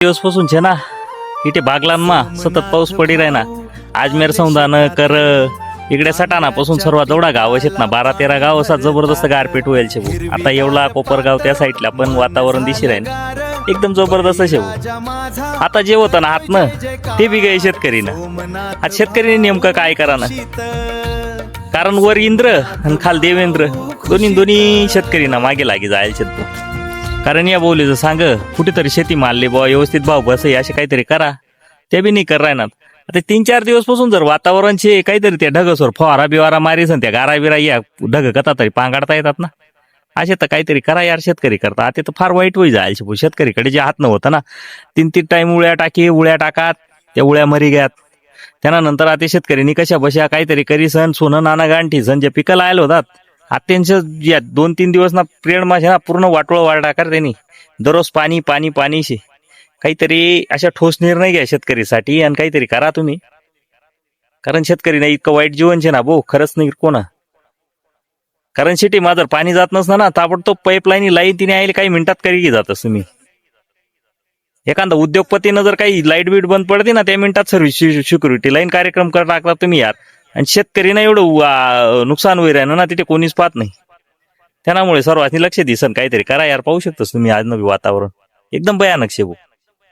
दिवसपासून છે ना इथे बागलांमा सतत पाऊस पडी राहिना आजमेर सौंदान कर इकडे सटाणापासून सर्वात जवळा गाव आहेत ना 12-13 गाव असा जबरदस्त गारपीट होईल छे आता एवढा कोपरगाव त्या साईडला पण वातावरण दिशी राहील एकदम जबरदस्त छे आता जे होतं ना हातनं ते बी गे शेतकरी ना आज शेतकरी नेमकं काय करा ना कारण वर इंद्र आणि खाल देवेंद्र दोन्ही शेतकरी ना मागे लागे जायला शेतकरी कारण या बोलीचं सांग कुठेतरी शेती मारली बुवा व्यवस्थित भाव बस असे काहीतरी करा ते बी नाही कर राहणार आता 3-4 दिवसपासून जर वातावरणचे काहीतरी त्या ढगसवर फवारा बिवारा मारीस त्या गारा बिरा या ढग कथा तरी पांगाडता येतात ना असे तर काहीतरी करा यार शेतकरी करता आता तर फार वाईट होई जायचे शेतकरीकडे जे हात नव्हतं ना 3-3 टाइम उळ्या टाकात त्या उळ्या मरी गयात त्यानंतर आता शेतकऱ्यांनी कशा बशा काहीतरी करीसन सोनं नाना गांठी सण जे पिकाला आलं होतात आता त्यांचं या 2-3 दिवस ना प्रेड मासे ना पूर्ण वाटोळ वाढा कर त्यांनी दररोज पाणी शे काहीतरी अशा ठोस निर्णय घ्या शेतकरीसाठी आणि काहीतरी करा तुम्ही कारण शेतकरी नाही इतकं वाईट जीवन छे ना भाऊ खरंच नाही कोणा कारण सिटी जर पाणी जात नसतं ना ताबडतोब पाईपलाईन लाईन तिने आले काही मिनिटात करी जातच तुम्ही एखादा उद्योगपतीनं जर काही लाईट बीट बंद पडते ना त्या मिनिटात सर्व्हिस सिक्युरिटी लाईन कार्यक्रम करत टाकला तुम्ही यार आणि शेतकरीना एवढं नुकसान होईल राहिलं ना तिथे कोणीच पाहत नाही त्यामुळे सर्वांनी लक्ष दिसन काहीतरी करा यार पाहू शकतोस तुम्ही आज नवी वातावरण एकदम भयानक शे भाऊ